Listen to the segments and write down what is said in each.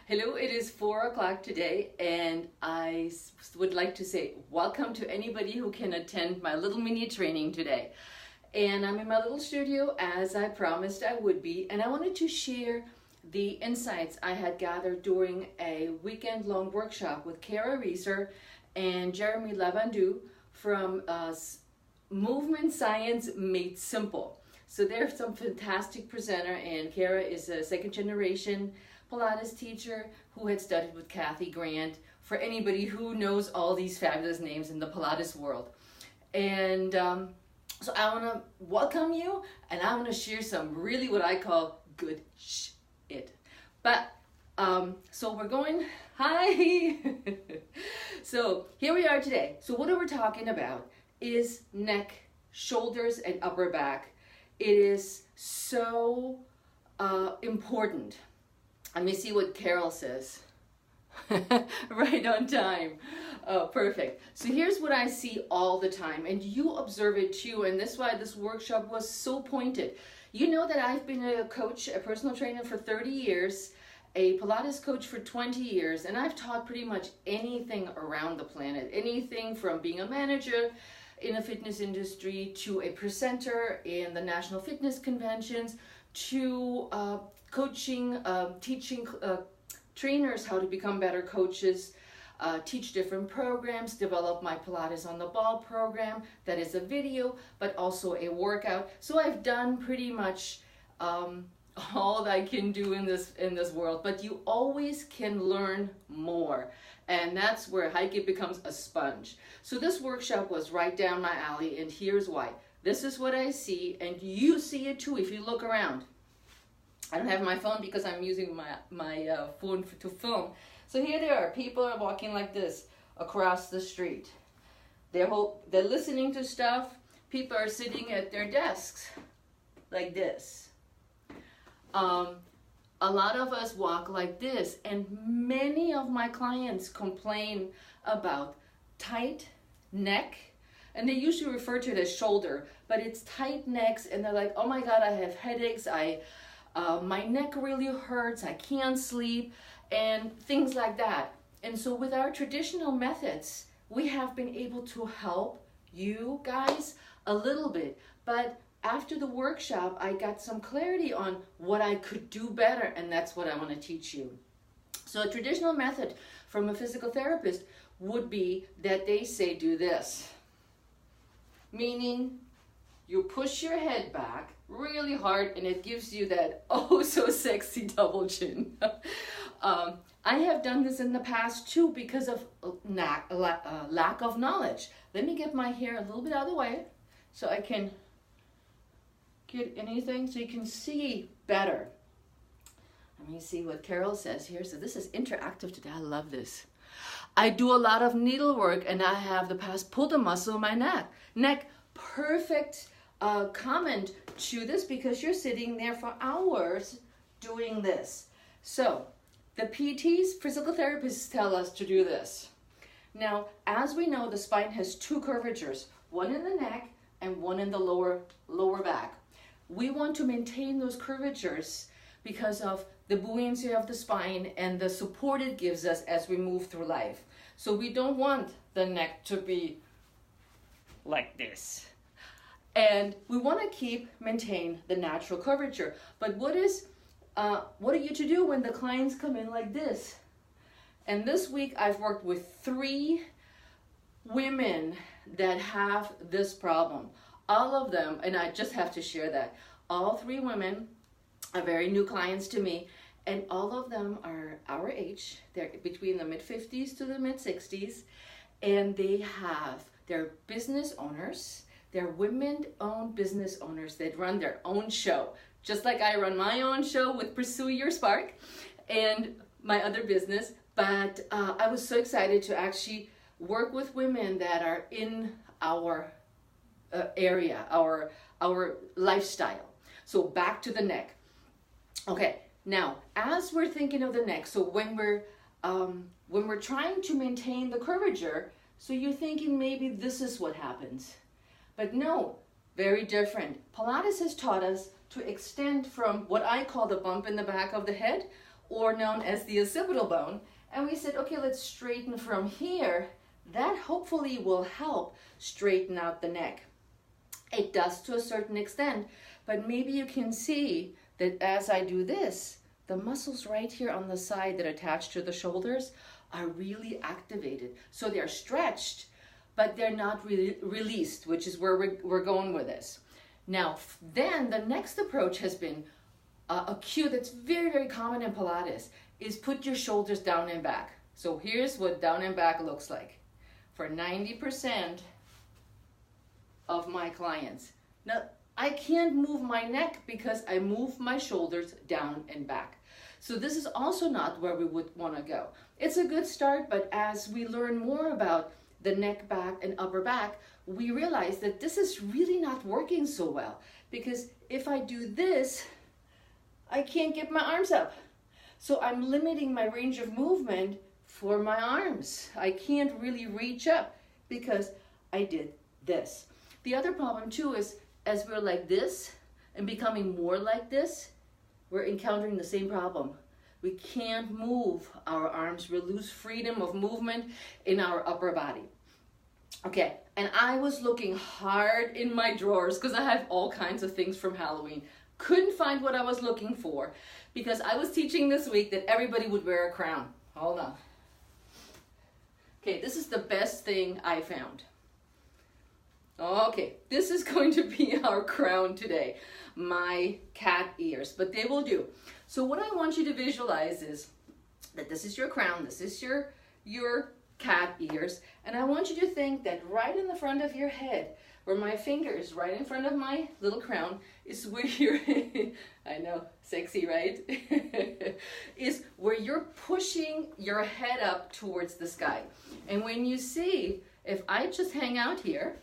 Hello, it is 4 o'clock today, and I would like to say welcome to anybody who can attend my little mini training today. And I'm in my little studio as I promised I would be, and I wanted to share the insights I had gathered during a weekend-long workshop with Cara, Reeser and Jeremy Laverdure from Movement Science Made Simple. So they're some fantastic presenter, and Cara is a second-generation Pilates teacher who had studied with Kathy Grant, for anybody who knows all these fabulous names in the Pilates world. And so I want to welcome you, and I want to share some really what I call good shit. But so we're going, hi. So here we are today. So what we're talking about is neck, shoulders, and upper back. It is so important. Let me see what Carol says. Right on time. Oh, perfect. So here's what I see all the time, and you observe it too, and that's why this workshop was so pointed. You know that I've been a coach, a personal trainer for 30 years, a Pilates coach for 20 years, and I've taught pretty much anything around the planet. Anything from being a manager in the fitness industry to a presenter in the national fitness conventions to coaching, teaching trainers how to become better coaches, teach different programs, develop my Pilates on the Ball program that is a video, but also a workout. So I've done pretty much all that I can do in this world, but you always can learn more. And that's where Heike becomes a sponge. So this workshop was right down my alley, and here's why. This is what I see, and you see it too if you look around. I don't have my phone because I'm using my phone to film. So here they are. People are walking like this across the street. They're listening to stuff. People are sitting at their desks like this. A lot of us walk like this, and many of my clients complain about tight neck, and they usually refer to it as shoulder, but it's tight necks, and they're like, oh my God, I have headaches, my neck really hurts, I can't sleep, and things like that. And so with our traditional methods, we have been able to help you guys a little bit, but after the workshop, I got some clarity on what I could do better, and that's what I want to teach you. So a traditional method from a physical therapist would be that they say do this, meaning you push your head back really hard, and it gives you that oh so sexy double chin. I have done this in the past too because of lack of knowledge. Let me get my hair a little bit out of the way so I can get anything so you can see better. Let me see what Carol says here. So this is interactive today. I love this. I do a lot of needlework, and I have the past pulled a muscle in my neck. Perfect comment to this because you're sitting there for hours doing this. So the PTs, physical therapists, tell us to do this. Now, as we know, the spine has two curvatures, one in the neck and one in the lower back. We want to maintain those curvatures because of the buoyancy of the spine and the support it gives us as we move through life. So we don't want the neck to be like this. And we want to maintain the natural curvature. But what are you to do when the clients come in like this? And this week I've worked with 3 women that have this problem. All of them, and I just have to share that, all 3 women are very new clients to me, and all of them are our age. They're between the mid-50s to the mid-60s, and they're business owners. They're women-owned business owners that run their own show, just like I run my own show with Pursue Your Spark and my other business. But I was so excited to actually work with women that are in our area, our lifestyle. So back to the neck. Okay, now as we're thinking of the neck, so when we're trying to maintain the curvature, so you're thinking maybe this is what happens, but no, very different. Pilates has taught us to extend from what I call the bump in the back of the head or known as the occipital bone. And we said, okay, let's straighten from here. That hopefully will help straighten out the neck. It does to a certain extent, but maybe you can see that as I do this, the muscles right here on the side that attach to the shoulders are really activated. So they're stretched, but they're not really released, which is where we're going with this. Now, then the next approach has been a cue that's very, very common in Pilates, is put your shoulders down and back. So here's what down and back looks like for 90% of my clients. Now, I can't move my neck because I move my shoulders down and back. So this is also not where we would want to go. It's a good start, but as we learn more about the neck, back, and upper back, we realize that this is really not working so well, because if I do this, I can't get my arms up. So I'm limiting my range of movement for my arms. I can't really reach up because I did this. The other problem too is as we're like this and becoming more like this, we're encountering the same problem. We can't move our arms. We lose freedom of movement in our upper body. Okay, and I was looking hard in my drawers because I have all kinds of things from Halloween. Couldn't find what I was looking for because I was teaching this week that everybody would wear a crown. Hold on. Okay, this is the best thing I found. Okay, this is going to be our crown today. My cat ears, but they will do. So what I want you to visualize is that this is your crown, this is your cat ears, and I want you to think that right in the front of your head, where my finger is right in front of my little crown, is where you're, I know, sexy, right? Is where you're pushing your head up towards the sky. And when you see, if I just hang out here,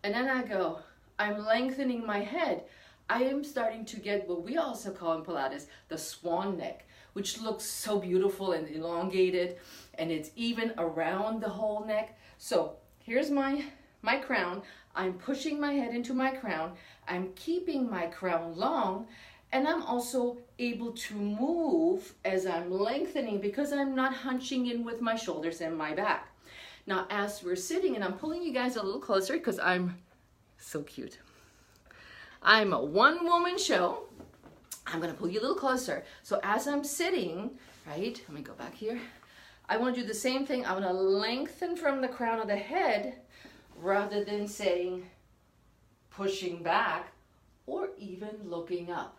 and then I go, I'm lengthening my head, I am starting to get what we also call in Pilates the swan neck, which looks so beautiful and elongated, and it's even around the whole neck. So here's my crown. I'm pushing my head into my crown. I'm keeping my crown long, and I'm also able to move as I'm lengthening because I'm not hunching in with my shoulders and my back. Now, as we're sitting, and I'm pulling you guys a little closer because I'm so cute. I'm a one-woman show. I'm gonna pull you a little closer. So as I'm sitting, right, let me go back here. I wanna do the same thing. I wanna lengthen from the crown of the head rather than saying pushing back or even looking up.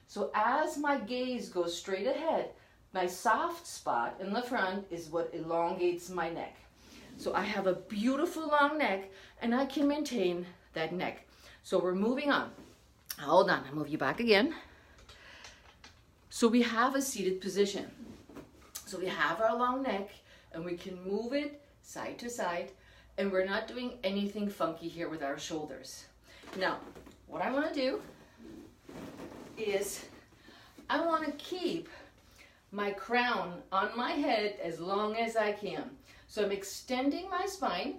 So as my gaze goes straight ahead, my soft spot in the front is what elongates my neck. So I have a beautiful long neck and I can maintain that neck. So we're moving on. Hold on, I'll move you back again. So we have a seated position. So we have our long neck and we can move it side to side, and we're not doing anything funky here with our shoulders. Now, what I want to do is I want to keep my crown on my head as long as I can. So I'm extending my spine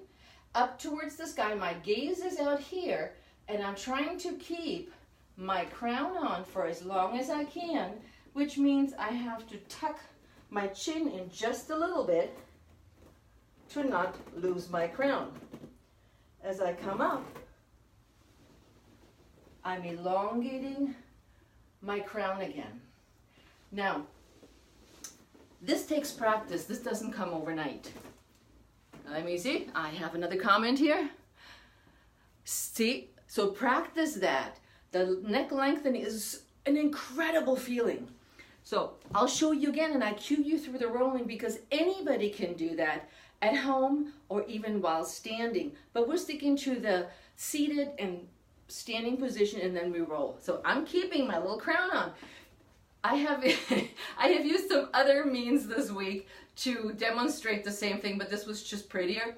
up towards the sky. My gaze is out here, and I'm trying to keep my crown on for as long as I can, which means I have to tuck my chin in just a little bit to not lose my crown. As I come up, I'm elongating my crown again. Now, this takes practice. This doesn't come overnight. Let me see. I have another comment here. See? So practice that. The neck lengthening is an incredible feeling. So I'll show you again, and I cue you through the rolling because anybody can do that at home or even while standing. But we're sticking to the seated and standing position, and then we roll. So I'm keeping my little crown on. I have used some other means this week to demonstrate the same thing, but this was just prettier.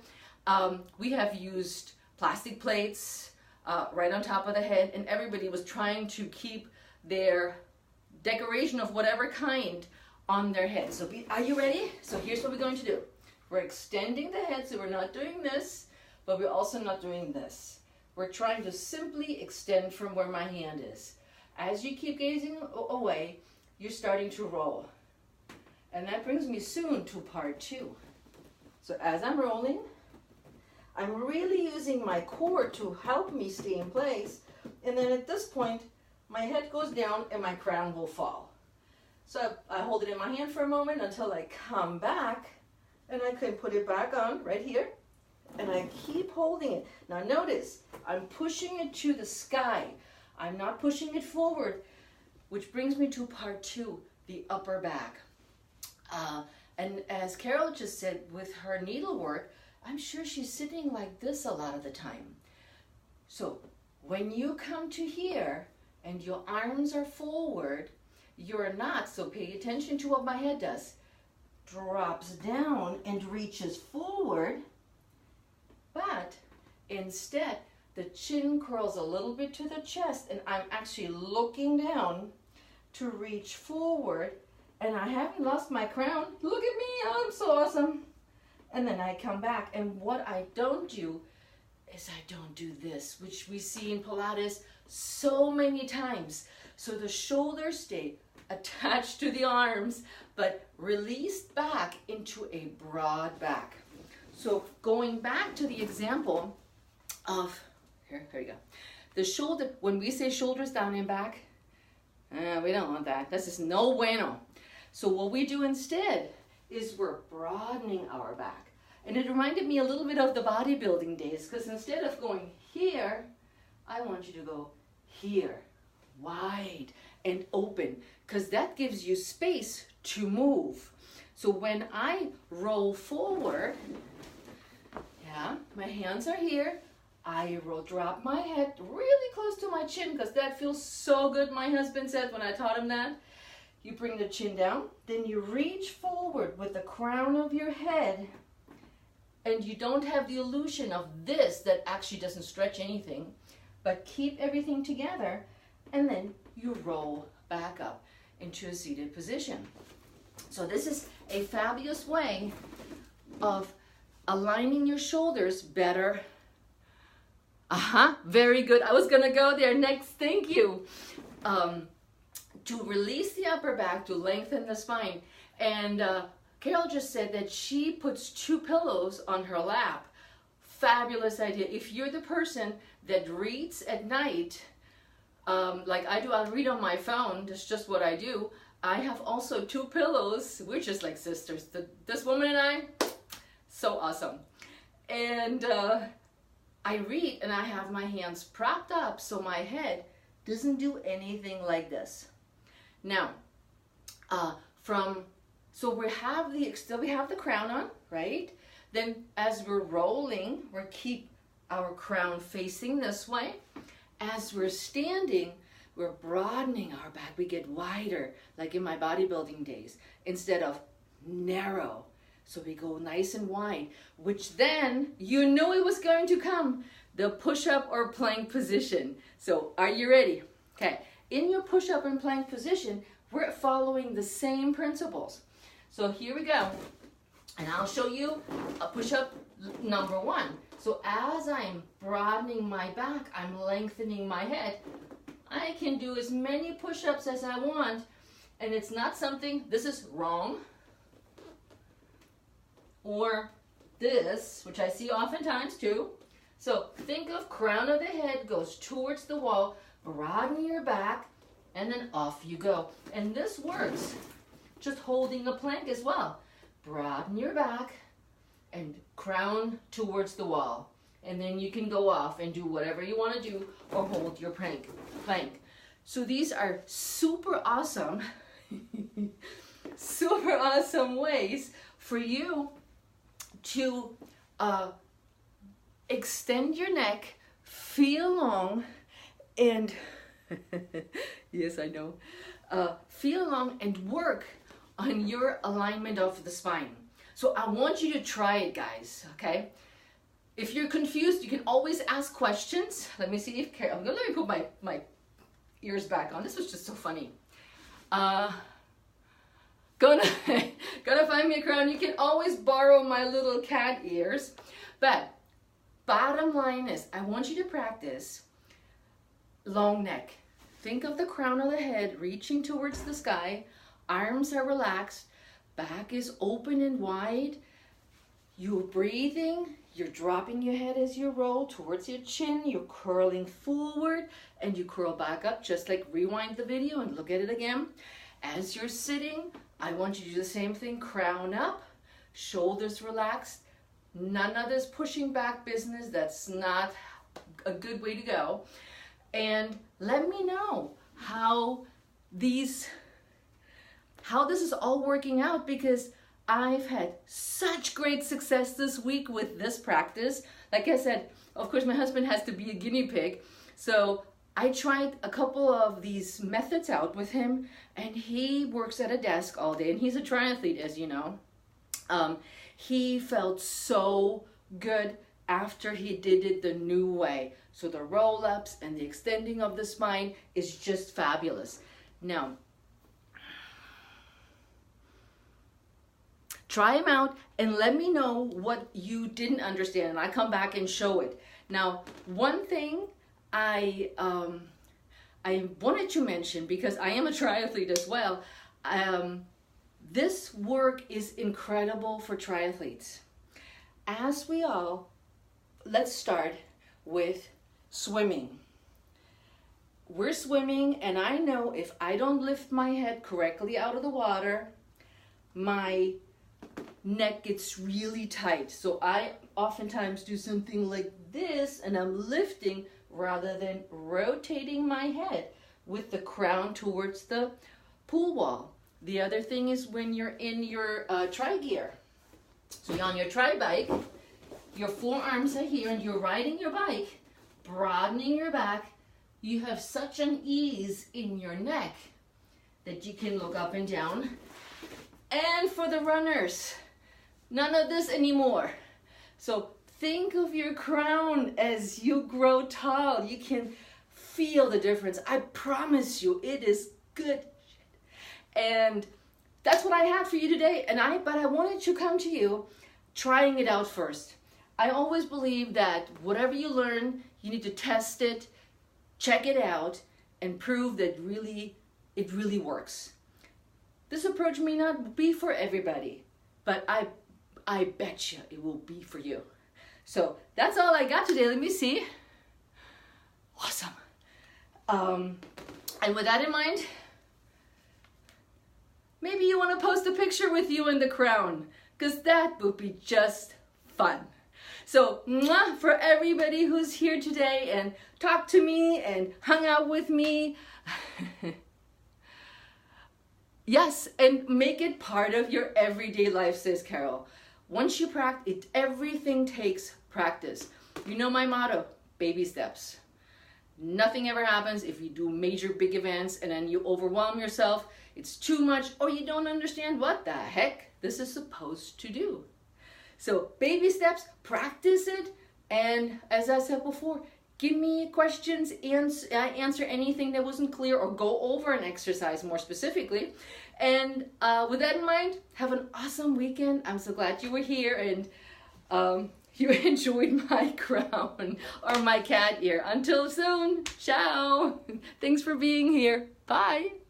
We have used plastic plates right on top of the head, and everybody was trying to keep their decoration of whatever kind on their head. So are you ready? So here's what we're going to do. We're extending the head, so we're not doing this, but we're also not doing this. We're trying to simply extend from where my hand is. As you keep gazing away, you're starting to roll. And that brings me soon to part 2. So as I'm rolling, I'm really using my core to help me stay in place. And then at this point, my head goes down and my crown will fall. So I hold it in my hand for a moment until I come back, and I can put it back on right here. And I keep holding it. Now notice, I'm pushing it to the sky. I'm not pushing it forward, which brings me to part 2, the upper back. And as Carol just said, with her needlework, I'm sure she's sitting like this a lot of the time. So when you come to here and your arms are forward, you're not, so pay attention to what my head does. Drops down and reaches forward, but instead the chin curls a little bit to the chest, and I'm actually looking down to reach forward, and I haven't lost my crown. Look at me, I'm so awesome. And then I come back, and what I don't do is I don't do this, which we see in Pilates so many times. So the shoulders stay attached to the arms, but released back into a broad back. So going back to the example of, here you go. The shoulder, when we say shoulders down and back, we don't want that. This is no bueno. So what we do instead is we're broadening our back. And it reminded me a little bit of the bodybuilding days, because instead of going here, I want you to go here, wide and open, because that gives you space to move. So when I roll forward, yeah, my hands are here, I will drop my head really close to my chin, because that feels so good, my husband said when I taught him that. You bring the chin down, then you reach forward with the crown of your head, and you don't have the illusion of this that actually doesn't stretch anything, but keep everything together, and then you roll back up into a seated position. So this is a fabulous way of aligning your shoulders better. Very good. I was gonna go there next, thank you. To release the upper back, to lengthen the spine. And Carol just said that she puts 2 pillows on her lap. Fabulous idea. If you're the person that reads at night, like I do, I'll read on my phone, that's just what I do. I have also 2 pillows. We're just like sisters. This woman and I, so awesome. And I read and I have my hands propped up so my head doesn't do anything like this. Now, so we have the crown on, right? Then as we're rolling, we keep our crown facing this way. As we're standing, we're broadening our back. We get wider, like in my bodybuilding days, instead of narrow. So we go nice and wide, which then you knew it was going to come, the push-up or plank position. So are you ready? Okay, in your push-up and plank position, we're following the same principles. So here we go, and I'll show you a push-up number 1. So as I'm broadening my back, I'm lengthening my head. I can do as many push-ups as I want, and it's not something, this is wrong, or this, which I see oftentimes too. So think of crown of the head goes towards the wall, broaden your back, and then off you go. And this works just holding a plank as well. Broaden your back and crown towards the wall. And then you can go off and do whatever you want to do or hold your plank. So these are super awesome, super awesome ways for you to extend your neck, feel long, and yes, I know, feel long and work on your alignment of the spine. So I want you to try it, guys, okay? If you're confused, you can always ask questions. Let me see if let me put my ears back on. This was just so funny. Gonna find me a crown. You can always borrow my little cat ears. But bottom line is, I want you to practice long neck, think of the crown of the head reaching towards the sky. Arms are relaxed. Back is open and wide. You're breathing. You're dropping your head as you roll towards your chin. You're curling forward and you curl back up, just like rewind the video and look at it again. As you're sitting, I want you to do the same thing. Crown up, shoulders relaxed. None of this pushing back business. That's not a good way to go. And let me know how this is all working out, because I've had such great success this week with this practice. Like I said, of course, my husband has to be a guinea pig. So I tried a couple of these methods out with him, and he works at a desk all day, and he's a triathlete, as you know. He felt so good after he did it the new way. So the roll-ups and the extending of the spine is just fabulous. Now, try them out and let me know what you didn't understand, and I come back and show it. Now, one thing I wanted to mention, because I am a triathlete as well, this work is incredible for triathletes. Let's start with swimming. We're swimming, and I know if I don't lift my head correctly out of the water, my neck gets really tight. So I oftentimes do something like this, and I'm lifting rather than rotating my head with the crown towards the pool wall. The other thing is when you're in your tri-gear. So you're on your tri-bike, your forearms are here, and you're riding your bike, broadening your back. You have such an ease in your neck that you can look up and down. And for the runners, none of this anymore. So think of your crown as you grow tall. You can feel the difference. I promise you, it is good. And that's what I had for you today. But I wanted to come to you trying it out first. I always believe that whatever you learn, you need to test it, check it out, and prove that it really works. This approach may not be for everybody, but I bet you it will be for you. So that's all I got today. Let me see. Awesome. And with that in mind, maybe you want to post a picture with you in the crown, because that would be just fun. So, mwah, for everybody who's here today and talked to me and hung out with me, yes, and make it part of your everyday life, says Carol. Once you practice, everything takes practice. You know my motto, baby steps. Nothing ever happens if you do major big events and then you overwhelm yourself. It's too much, or you don't understand what the heck this is supposed to do. So baby steps, practice it, and as I said before, give me questions, answer anything that wasn't clear, or go over an exercise more specifically. And with that in mind, have an awesome weekend. I'm so glad you were here and you enjoyed my crown or my cat ear. Until soon, ciao. Thanks for being here. Bye.